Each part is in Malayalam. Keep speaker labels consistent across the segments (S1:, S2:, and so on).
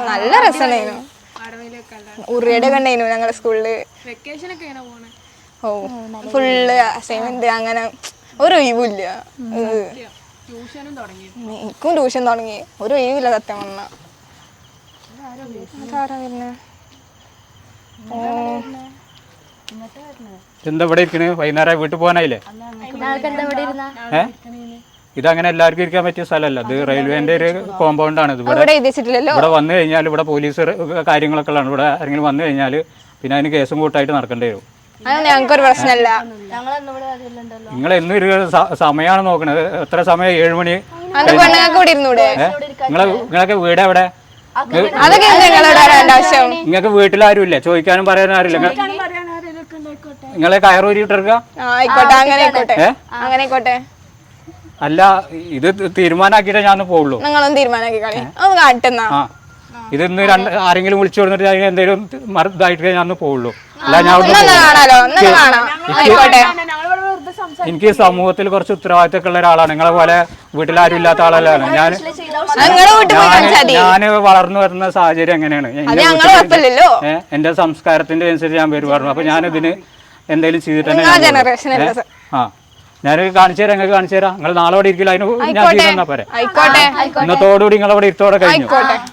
S1: നല്ല രസമുണ്ടായിരുന്നു. ഉറിയുടെ കണ്ടായിരുന്നു ഞങ്ങളുടെ സ്കൂളില്. ഓ ഫുള്ള് അസൈൻമെന്റ് അങ്ങനെ ഒരു ഒഴിവില്ല. എനിക്കും ട്യൂഷൻ തുടങ്ങി, ഒരു ഒഴിവില്ല സത്യം പറഞ്ഞ.
S2: എന്താ ഇവിടെ ഇരിക്കണേ? വൈകുന്നേരം വീട്ടിൽ പോകാനായില്ലേ? ഇതങ്ങനെ എല്ലാവർക്കും ഇരിക്കാൻ പറ്റിയ സ്ഥലമല്ല. ഇത് റെയിൽവേന്റെ ഒരു കോമ്പൗണ്ടാണ്. ഇവിടെ വന്നു കഴിഞ്ഞാൽ ഇവിടെ പോലീസ് കാര്യങ്ങളൊക്കെ ഉള്ളതാണ്. ഇവിടെ ആരെങ്കിലും വന്നു കഴിഞ്ഞാൽ പിന്നെ അതിന് കേസും കൂട്ടായിട്ട് നടക്കേണ്ടി വരും.
S1: ഞങ്ങൾക്കൊരു പ്രശ്നമല്ല.
S2: നിങ്ങൾ എന്നും ഒരു സമയമാണ് നോക്കണത്. എത്ര സമയം? 7 മണി. നിങ്ങളൊക്കെ വീട് എവിടെ? നിങ്ങൾക്ക് വീട്ടിലാരും ഇല്ലേ? ചോദിക്കാനും പറയാനും ആരുമില്ല. നിങ്ങളെ കയറൂരിട്ടെടുക്ക. അല്ല, ഇത് തീരുമാനാക്കിട്ടേ ഞാൻ പോവുള്ളൂ. ഇതൊന്ന് ആരെങ്കിലും വിളിച്ചു കൊടുത്തിട്ട് അതിന് എന്തെങ്കിലും ഇതായിട്ട് ഞാൻ പോവുള്ളൂ. അല്ല, ഞാൻ എനിക്ക് സമൂഹത്തിൽ കുറച്ച് ഉത്തരവാദിത്തമൊക്കെ ഉള്ള ഒരാളാണ്. നിങ്ങളെ പോലെ വീട്ടിലാരും ഇല്ലാത്ത ആളല്ല. ഞാന് വളർന്നു വരുന്ന സാഹചര്യം എങ്ങനെയാണ്? എന്റെ സംസ്കാരത്തിന്റെ അനുസരിച്ച് ഞാൻ പെരുമാറുന്നു. അപ്പൊ ഞാനിതിന് എന്തെങ്കിലും ചെയ്തിട്ട് തന്നെ ഞാൻ കാണിച്ചു തരാം. നിങ്ങൾക്ക് കാണിച്ചു തരാം. നിങ്ങൾ നാളെ ഇവിടെ ഇരിക്കില്ല. അതിന് ഞാൻ ചെയ്തു തന്നാ പോരെ. ഇന്നത്തോടുകൂടി നിങ്ങളവിടെ ഇരുത്തോടെ കഴിഞ്ഞു.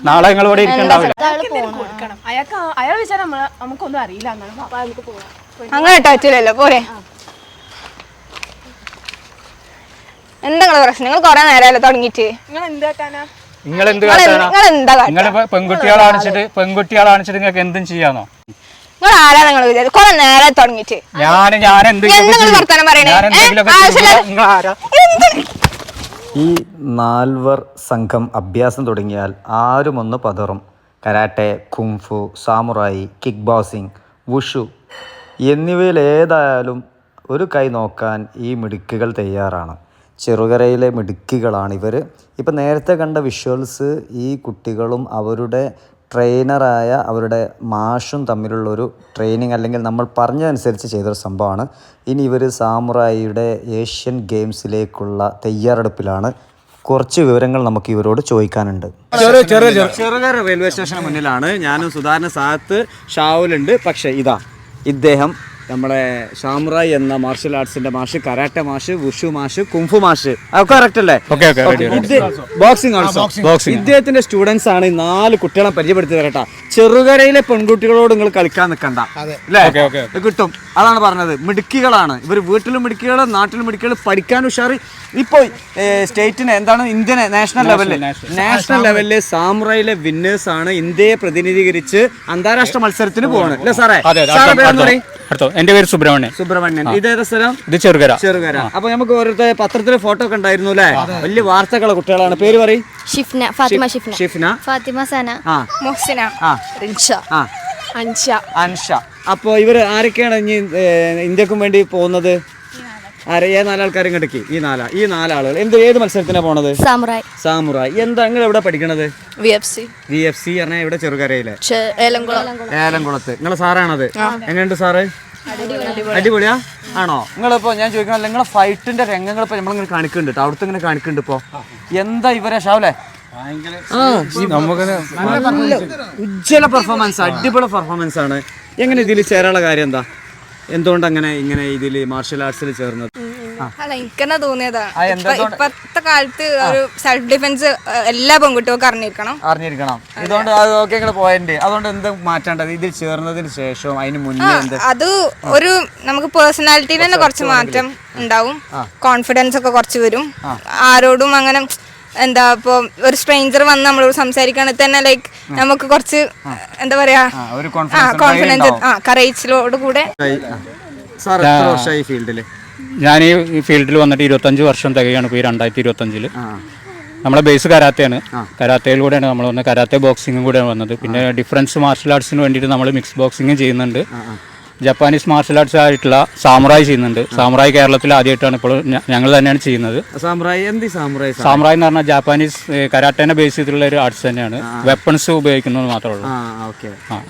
S2: നാളെ നിങ്ങളിവിടെ ഇരിക്കണ്ടാവില്ല.
S1: അങ്ങനെ പറ്റില്ലല്ലോ. പോരെ. എന്താ പ്രശ്നം? നിങ്ങൾ കൊറേ നേരമല്ലോ തുടങ്ങിട്ട്.
S2: നിങ്ങൾ എന്ത് കാട്ടാനാ? നിങ്ങൾ പെൺകുട്ടികളാണിച്ചിട്ട് നിങ്ങൾക്ക് എന്തും ചെയ്യാന്നോ?
S1: നിങ്ങൾ ആരാ? നിങ്ങൾ കൊറേ നേരം തുടങ്ങിട്ട്
S3: ഈ 4 സംഘം അഭ്യാസം തുടങ്ങിയാൽ ആരും ഒന്ന് പതറും. Karate, kung fu, samurai, kick boxing, wushu എന്നിവയിൽ ഏതായാലും ഒരു കൈ നോക്കാൻ ഈ മിടുക്കുകൾ തയ്യാറാണ്. ചെറുകരയിലെ മിടുക്കികളാണിവർ. ഇപ്പം നേരത്തെ കണ്ട വിഷ്വൽസ് ഈ കുട്ടികളും അവരുടെ ട്രെയിനറായ അവരുടെ മാഷും തമ്മിലുള്ളൊരു ട്രെയിനിങ്, അല്ലെങ്കിൽ നമ്മൾ പറഞ്ഞതനുസരിച്ച് ചെയ്തൊരു സംഭവമാണ്. ഇനി ഇവർ സാമുറായിയുടെ ഏഷ്യൻ ഗെയിംസിലേക്കുള്ള തയ്യാറെടുപ്പിലാണ്. കുറച്ച് വിവരങ്ങൾ നമുക്ക് ഇവരോട് ചോദിക്കാനുണ്ട്. ചെറുകര റെയിൽവേ സ്റ്റേഷന് മുന്നിലാണ്. ഞാനും സുധാരണ സാത്ത് ഷാവുലുണ്ട്. പക്ഷേ ഇദ്ദേഹം നമ്മളെ സാമുറായി എന്ന മാർഷൽ ആർട്സിന്റെ മാഷ്, കരാട്ടെ മാഷ്, വുഷു മാഷ്, കുംഫു മാഷ്, അതൊക്കെ കറക്റ്റ് അല്ലേ? ബോക്സിംഗ് ഇദ്ദേഹത്തിന്റെ സ്റ്റുഡൻസ് ആണ്. 4 കുട്ടികളെ പരിചയപ്പെടുത്തി തരട്ടാ. ചെറുകരയിലെ പെൺകുട്ടികളോട് നിങ്ങൾ കളിക്കാൻ നിൽക്കണ്ട, അല്ലേ? കിട്ടും. അതാണ് പറഞ്ഞത്. മിടുക്കികളാണ് ഇവർ. വീട്ടിലും മിടുക്കികൾ, നാട്ടിലും മിടുക്കികൾ, പഠിക്കാൻ ഉഷാറ്. ഇപ്പൊ സ്റ്റേറ്റിന് എന്താണ് ഇന്ത്യൻ നാഷണൽ ലെവലില് സാമുറായിലെ വിന്നേഴ്സ് ആണ്. ഇന്ത്യയെ പ്രതിനിധീകരിച്ച് അന്താരാഷ്ട്ര മത്സരത്തിന് പോവാണ്, അല്ലേ സാറേ?
S2: എന്റെ പേര് സുബ്രഹ്മണ്യൻ.
S3: ഇതേതാ സ്ഥലം?
S2: ഇത് ചെറുകര.
S3: അപ്പൊ നമുക്ക് ഓരോരുത്തർ പത്രത്തില് ഫോട്ടോ ഒക്കെ ഉണ്ടായിരുന്നു, അല്ലേ? വലിയ വാർത്തകളെ കുട്ടികളാണ്. പേര് പറയും. അൻഷ. അപ്പൊ ഇവര് ആരൊക്കെയാണ് ഇനി ഇന്ത്യക്കും വേണ്ടി പോകുന്നത്? ഏത് 4 ആൾക്കാരും കിടക്കി? ഈ 4 ആളുകൾ. ഏത് മത്സരത്തിനാ പോണത്? സാമുറായി. എന്താ നിങ്ങൾ എവിടെ പഠിക്കണത്? VFC പറഞ്ഞാൽ ഇവിടെ ചെറുകരയിലെ ഏലംകുളത്ത്. നിങ്ങളെ സാറാണത്. എങ്ങനെയുണ്ട് സാറ്? അടിപൊളിയാ? ആണോ? നിങ്ങളിപ്പോ ഞാൻ ചോദിക്കണല്ലോ, നിങ്ങളെ ഫൈറ്റിന്റെ രംഗങ്ങൾ ഇപ്പൊ നമ്മളിങ്ങനെ കാണിക്കുന്നുണ്ട്, അവിടുത്തെ ഇങ്ങനെ കാണിക്കുന്നുണ്ട്. ഇപ്പൊ എന്താ ഇവരെ ഷാവല്ലേ? ഉജ്ജ്വല പെർഫോമൻസ്, അടിപൊളി പെർഫോമൻസ് ആണ്. എങ്ങനെ ഇതിൽ ചേരാനുള്ള കാര്യം എന്താ? എന്തുകൊണ്ട് ഇങ്ങനെ ഇതിൽ മാർഷൽ ആർട്സിൽ ചേർന്നത്?
S1: അല്ല, എനിക്കെന്നെ തോന്നിയതാ. ഇപ്പത്തെ കാലത്ത് ഒരു സെൽഫ് ഡിഫെൻസ് എല്ലാ പെൺകുട്ടികൾക്കും അറിഞ്ഞിരിക്കണം.
S3: ഇതുകൊണ്ട് അതൊക്കെ പോയിന്റ്. അതുകൊണ്ട് എന്ത് മാറ്റേണ്ടത് ഇതിൽ ചേർന്നതിന് ശേഷം? അതിന് മുന്നേ
S1: അത് ഒരു നമുക്ക് പേഴ്സണാലിറ്റിയിൽ തന്നെ കുറച്ച് മാറ്റം ഉണ്ടാവും. കോൺഫിഡൻസ് ഒക്കെ കുറച്ച് വരും. ആരോടും അങ്ങനെ എന്താ, ഇപ്പൊ ഒരു സ്ട്രേഞ്ചർ വന്ന് നമ്മളോട് സംസാരിക്കുകയാണെങ്കിൽ തന്നെ ലൈക്ക് നമുക്ക് കുറച്ച് എന്താ പറയാ കോൺഫിഡൻസ്, കറേജിലോട് കൂടെ.
S2: ഞാൻ ഈ ഫീൽഡിൽ വന്നിട്ട് 25 വർഷം തികയാണ്. ഇപ്പോൾ 2025 നമ്മളെ ബേസ് കരാത്തയാണ്. കരാത്തയിലൂടെയാണ് നമ്മൾ വന്നത്. കരാത്തെ ബോക്സിങ്ങും കൂടെയാണ് വന്നത്. പിന്നെ ഡിഫറൻസ് മാർഷൽ ആർട്സിന് വേണ്ടിയിട്ട് നമ്മൾ മിക്സ് ബോക്സിങ്ങും ചെയ്യുന്നുണ്ട്. ജപ്പാനീസ് മാർഷൽ ആർട്സ് ആയിട്ടുള്ള സാമുറായി ചെയ്യുന്നുണ്ട്. സാമുറായി കേരളത്തിൽ ആദ്യമായിട്ടാണ് ഇപ്പോൾ ഞങ്ങൾ തന്നെയാണ് ചെയ്യുന്നത്. സാമുറായി എന്ന് പറഞ്ഞാൽ ജാപ്പാനീസ് കരാട്ടേനെ ബേസ് ചെയ്തിട്ടുള്ള ഒരു ആർട്സ് തന്നെയാണ്. വെപ്പൺസ് ഉപയോഗിക്കുന്നത് മാത്രമേ ഉള്ളൂ.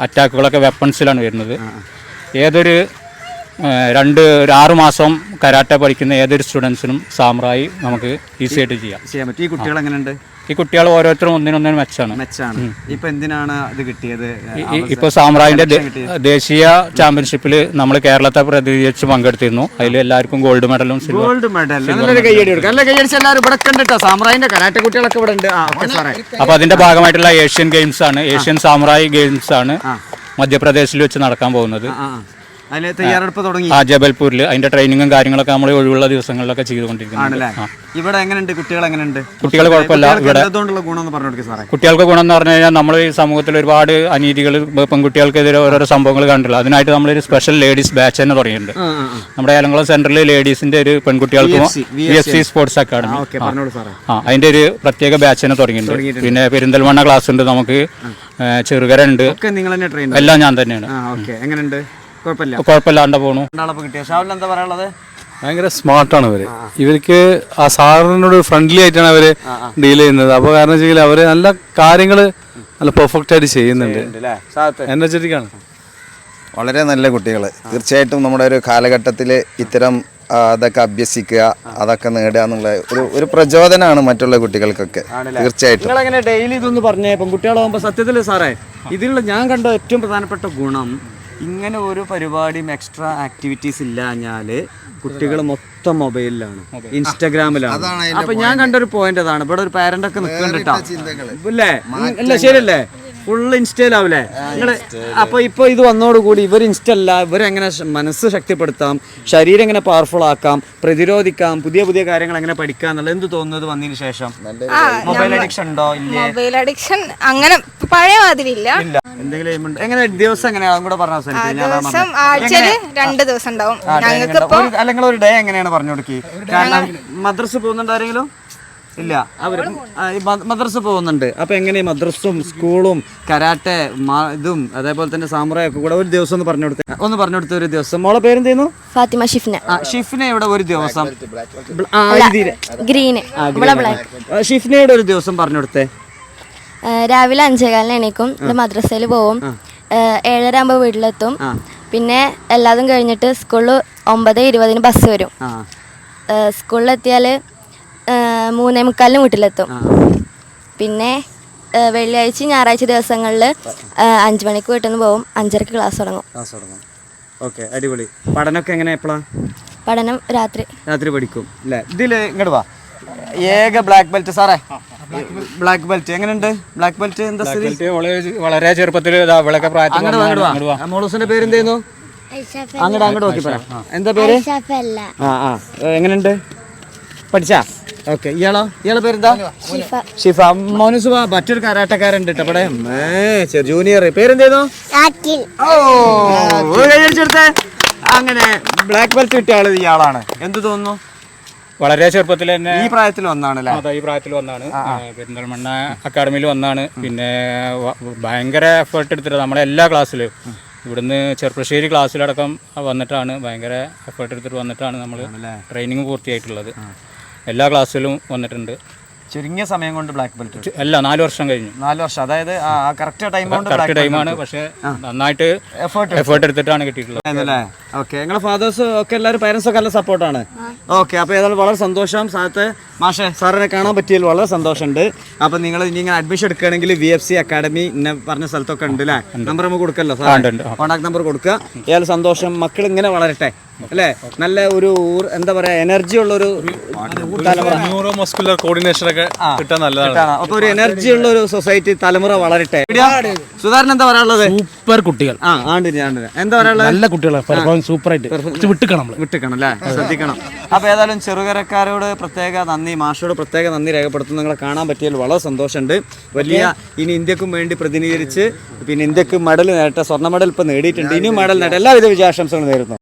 S2: അറ്റാക്കുകളൊക്കെ വെപ്പൺസിലാണ് വരുന്നത്. ഏതൊരു ഒരു 6 മാസം കരാട്ടെ പഠിക്കുന്ന ഏതൊരു സ്റ്റുഡൻസിനും സാമ്രായി നമുക്ക് ഈസി ആയിട്ട് ചെയ്യാൻ
S3: പറ്റും. ഈ കുട്ടികൾ എങ്ങനെയുണ്ട്?
S2: ഈ കുട്ടികൾ ഓരോരുത്തരും ഒന്നിനൊന്നിനും
S3: മെച്ചാണ്. ഇപ്പൊ എന്തിനാണ് ഇത് കിട്ടിയത്?
S2: ഇപ്പൊ സാമ്രായിന്റെ ദേശീയ ചാമ്പ്യൻഷിപ്പിൽ നമ്മൾ കേരളത്തെ പ്രതിനിധീകരിച്ച് പങ്കെടുത്തിരുന്നു. അതിൽ എല്ലാവർക്കും ഗോൾഡ് മെഡലും
S3: ഗോൾഡ് മെഡൽ. കൈയടി കൊടുക്കാം. അല്ല കൈയടിച്ച് എല്ലാവരും ഇവിടെ കണ്ടിട്ടോ. സാമ്രായിന്റെ കരാട്ടെ കുട്ടികളൊക്കെ ഇവിടെ ഉണ്ട്.
S2: അപ്പൊ അതിന്റെ ഭാഗമായിട്ടുള്ള ഏഷ്യൻ ഗെയിംസ് ആണ്, ഏഷ്യൻ സാമ്രായി ഗെയിംസ് ആണ് മധ്യപ്രദേശിൽ വെച്ച് നടക്കാൻ പോകുന്നത്.
S3: അതിന് തയ്യാറെടുപ്പ് തുടങ്ങി.
S2: ജബൽപൂരിൽ അതിന്റെ ട്രെയിനിങ്ങും കാര്യങ്ങളൊക്കെ നമ്മൾ ഒഴിവുള്ള ദിവസങ്ങളിലൊക്കെ ചെയ്തുകൊണ്ടിരിക്കുന്നു.
S3: ഇവിടെ എങ്ങനെയുണ്ട്? കുട്ടികൾ എങ്ങനെയുണ്ട്?
S2: കുട്ടികൾ കുഴപ്പമില്ല. ഇവിടെ കുട്ടികൾക്ക് ഗുണം എന്ന് പറഞ്ഞു കഴിഞ്ഞാൽ നമ്മൾ ഈ സമൂഹത്തിൽ ഒരുപാട് അനീതികൾ പെൺകുട്ടികൾക്കെതിരെ ഓരോരോ സംഭവങ്ങൾ കണ്ടില്ല. അതിനായിട്ട് നമ്മളൊരു സ്പെഷ്യൽ ലേഡീസ് ബാച്ച് തന്നെ തുടങ്ങിയിട്ടുണ്ട്. നമ്മുടെ ഏലംകുളം സെന്ററിൽ ലേഡീസിന്റെ ഒരു പെൺകുട്ടികൾക്ക് VFC സ്പോർട്സ് അക്കാഡമി അതിന്റെ ഒരു പ്രത്യേക ബാച്ച് തന്നെ തുടങ്ങിയിട്ടുണ്ട്. പിന്നെ പെരിന്തൽമണ്ണ ക്ലാസ് ഉണ്ട്, നമുക്ക് ചെറുകര ഉണ്ട്, എല്ലാം ഞാൻ തന്നെയാണ്. കുഴപ്പമില്ലാണ്ട് പോണു.
S4: ഭയങ്കര സ്മാർട്ടാണ് അവര്. ഇവർക്ക് ആ സാറിനോട് ഫ്രണ്ട്ലി ആയിട്ടാണ് അവര് ഡീൽ ചെയ്യുന്നത്. അപ്പോൾ കാരണം വെച്ചാൽ അവര് നല്ല കാര്യങ്ങള് നല്ല പെർഫെക്റ്റ് ആയിട്ട് ചെയ്യുന്നുണ്ട്. എനർജറ്റിക്കാണ്.
S5: വളരെ നല്ല കുട്ടികൾ. തീർച്ചയായിട്ടും നമ്മുടെ ഒരു കാലഘട്ടത്തിൽ ഇത്തരം അതൊക്കെ അഭ്യസിക്കുക, അതൊക്കെ നേടുക എന്നുള്ള ഒരു പ്രചോദനമാണ് മറ്റുള്ള കുട്ടികൾക്കൊക്കെ. തീർച്ചയായിട്ടും
S3: നിങ്ങളെങ്ങനെ ഡെയിലി ഇതൊന്ന് പറഞ്ഞേ. ഇപ്പം കുട്ടികളാകുമ്പോൾ സത്യത്തിൽ സാറേ ഇതിലുള്ള ഞാൻ കണ്ട ഏറ്റവും പ്രധാനപ്പെട്ട ഗുണം, ഇങ്ങനെ ഒരു പരിപാടിയും എക്സ്ട്രാ ആക്ടിവിറ്റീസ് ഇല്ലാഞ്ഞാല് കുട്ടികൾ മൊത്തം മൊബൈലിലാണ്, ഇൻസ്റ്റാഗ്രാമിലാണ്. അപ്പൊ ഞാൻ കണ്ടൊരു പോയിന്റ് അതാണ്. ഇവിടെ ഒരു പാരന്റ് ഒക്കെ നിൽക്കണ്ടിട്ടാ അല്ലേ? അല്ല ശരിയല്ലേ? ഫുള്ള് ഇൻസ്റ്റയിലാവൂലേ നിങ്ങള്? അപ്പൊ ഇപ്പൊ ഇത് വന്നോടുകൂടി ഇവർ ഇൻസ്റ്റ അല്ല, ഇവരെങ്ങനെ മനസ്സ് ശക്തിപ്പെടുത്താം, ശരീരം എങ്ങനെ പവർഫുൾ ആക്കാം, പ്രതിരോധിക്കാം, പുതിയ പുതിയ കാര്യങ്ങൾ എങ്ങനെ പഠിക്കാം എന്നുള്ളത് എന്ത് തോന്നുന്നത് വന്നതിന് ശേഷം? മൊബൈൽ അഡിക്ഷൻ ഉണ്ടോ? ഇല്ല.
S1: മൊബൈൽ അഡിക്ഷൻ അങ്ങനെ പഴയ മാതിരി ഇല്ല.
S3: എന്തെങ്കിലും എങ്ങനെ ദിവസം എങ്ങനെയാണ് കൂടെ പറഞ്ഞ
S1: ദിവസം ആഴ്ചയിൽ 2 ദിവസം ഉണ്ടാവും ഞങ്ങൾക്ക്.
S3: അല്ലെങ്കിൽ ഒരു ഡേ എങ്ങനെയാണ് പറഞ്ഞു കൊടുക്കി? കാരണം മദ്രസ പോകുന്നുണ്ട് ആരെങ്കിലും? ഇല്ല, അവർ മദ്രസ പോകുന്നുണ്ട്. അപ്പൊ എങ്ങനെ മദ്രസും സ്കൂളും കരാട്ടെ ഇതും അതേപോലെ തന്നെ സാമുറായി ഒക്കെ കൂടെ ഒരു ദിവസം ഒന്ന് പറഞ്ഞു കൊടുത്ത ഒരു ദിവസം. മോളെ പേരെന്തെയ്യുന്നു?
S6: ഫാത്തിമ ഷിഫ്ന.
S3: ഷിഫ്നയുടെ ഒരു ദിവസം
S6: ഗ്രീന്.
S3: ഷിഫ്നയുടെ ഒരു ദിവസം പറഞ്ഞു കൊടുത്തേ.
S6: രാവിലെ 5:15 എണീക്കും, മദ്രസയിൽ പോവും, 7:30 ആകുമ്പോൾ വീട്ടിലെത്തും. പിന്നെ എല്ലാതും കഴിഞ്ഞിട്ട് സ്കൂളിൽ 9:20 ബസ് വരും. സ്കൂളിലെത്തിയാൽ 3:45 വീട്ടിലെത്തും. പിന്നെ വെള്ളിയാഴ്ച ഞായറാഴ്ച ദിവസങ്ങളിൽ 5 മണിക്ക് വീട്ടിൽ നിന്ന് പോകും, 5:30 ക്ലാസ് തുടങ്ങും.
S3: ഓക്കെ, അടിപൊളി. പഠനമൊക്കെ എങ്ങനെ? എപ്പോഴാണ്
S6: പഠനം? രാത്രി
S3: പഠിക്കും അല്ലേ? ഇതില് ഇങ്ങോട്ട് വാ. ഏക ബ്ലാക്ക് ബെൽറ്റ് സാറേ. ബ്ലാക്ക് ബെൽറ്റ് എങ്ങനെയുണ്ട്? ബ്ലാക്ക് ബെൽറ്റ് എന്താ
S2: വളരെ ചെറുപ്പത്തിൽ
S3: മോളൂസിന്റെ പേര് എന്തെയ്യുന്നു? അങ്ങോട്ട് നോക്കി പറ. എന്താ പേര്? എങ്ങനെയുണ്ട്? പഠിച്ചാ? ഓക്കെ. ഇയാളെ പേരെന്താ? ഷിഫ. മോനുസ് മറ്റൊരു കരാട്ടക്കാരുണ്ട് കേട്ടോ ഇവിടെ, ജൂനിയർ. പേരെന്തായിരുന്നു? അങ്ങനെ ബ്ലാക്ക് ബെൽറ്റ് കിട്ടിയ ആള് ഇയാളാണ്. എന്ത് തോന്നുന്നു?
S2: വളരെ ചെറുപ്പത്തിൽ തന്നെ
S3: ഈ പ്രായത്തിൽ വന്നാണ്.
S2: ഈ പ്രായത്തിൽ വന്നാണ്. പെരിന്തൽമണ്ണ അക്കാഡമിയിൽ വന്നാണ്. പിന്നെ ഭയങ്കര എഫേർട്ട് എടുത്തിട്ട് നമ്മുടെ എല്ലാ ക്ലാസ്സിലും, ഇവിടുന്ന് ചെറുപ്പശ്ശേരി ക്ലാസ്സിലടക്കം വന്നിട്ടാണ്, ഭയങ്കര എഫേർട്ട് എടുത്തിട്ട് വന്നിട്ടാണ് നമ്മൾ ട്രെയിനിങ് പൂർത്തിയായിട്ടുള്ളത്. എല്ലാ ക്ലാസ്സിലും വന്നിട്ടുണ്ട്.
S3: ചുരുങ്ങിയ സമയം കൊണ്ട് ബ്ലാക്ക് ബെൽറ്റ്
S2: അല്ല, 4 വർഷം കഴിഞ്ഞു.
S3: 4 വർഷം, അതായത് കറക്റ്റ്
S2: ടൈമാണ്. പക്ഷെ നന്നായിട്ട് എഫേർട്ട് എടുത്തിട്ടാണ് കിട്ടിയിട്ടുള്ളത്.
S3: ഓക്കെ. നിങ്ങളെ ഫാദേഴ്സ് ഒക്കെ എല്ലാവരും പേരൻസ് ഒക്കെ നല്ല സപ്പോർട്ടാണ്. ഓക്കെ. അപ്പോൾ ഏതായാലും വളരെ സന്തോഷം. സാറത്തെ മാഷെ സാറിനെ കാണാൻ പറ്റിയതിൽ വളരെ സന്തോഷമുണ്ട്. അപ്പം നിങ്ങൾ ഇനി ഇങ്ങനെ അഡ്മിഷൻ എടുക്കുകയാണെങ്കിൽ VFC അക്കാഡമി ഇന്ന പറഞ്ഞ സ്ഥലത്തൊക്കെ ഉണ്ട് അല്ലേ? നമ്പർ നമുക്ക് കൊടുക്കല്ലോ സാർ, കോൺടാക്ട് നമ്പർ കൊടുക്കുക. ഏതായാലും സന്തോഷം. മക്കൾ ഇങ്ങനെ വളരട്ടെ അല്ലേ? നല്ല ഒരു എന്താ പറയാ, എനർജി ഉള്ള ഒരു തലമുറ,
S4: മസ്കുലർ കോർഡിനേഷൻ ഒക്കെ കിട്ടാൻ നല്ലതാണ്.
S3: അപ്പൊ ഒരു എനർജി ഉള്ള ഒരു സൊസൈറ്റി തലമുറ വളരട്ടെ. സുധാരൻ എന്താ പറയാനുള്ളത്?
S7: സൂപ്പർ കുട്ടികൾ.
S3: എന്താ പറയാനുള്ളത്?
S7: നല്ല കുട്ടികളാണ്. സൂപ്പറായിട്ട് വിട്ടുക്കണം
S3: അല്ലേ? ശ്രദ്ധിക്കണം. അപ്പൊ ഏതായാലും ചെറുകരക്കാരോട് പ്രത്യേക നന്ദി, മാഷോട് പ്രത്യേക നന്ദി രേഖപ്പെടുത്തുന്നു. നിങ്ങളെ കാണാൻ പറ്റിയതിൽ വളരെ സന്തോഷമുണ്ട്. വലിയ ഇനി ഇന്ത്യക്കും വേണ്ടി പ്രതിനിധീകരിച്ച് പിന്നെ ഇന്ത്യക്ക് മെഡൽ നേരട്ടെ. സ്വർണ്ണ മെഡൽ ഇപ്പൊ നേടിയിട്ടുണ്ട്. ഇനിയും മെഡൽ നേടട്ടെ. എല്ലാവിധ വിജയാശംസകളും നേരുന്നു.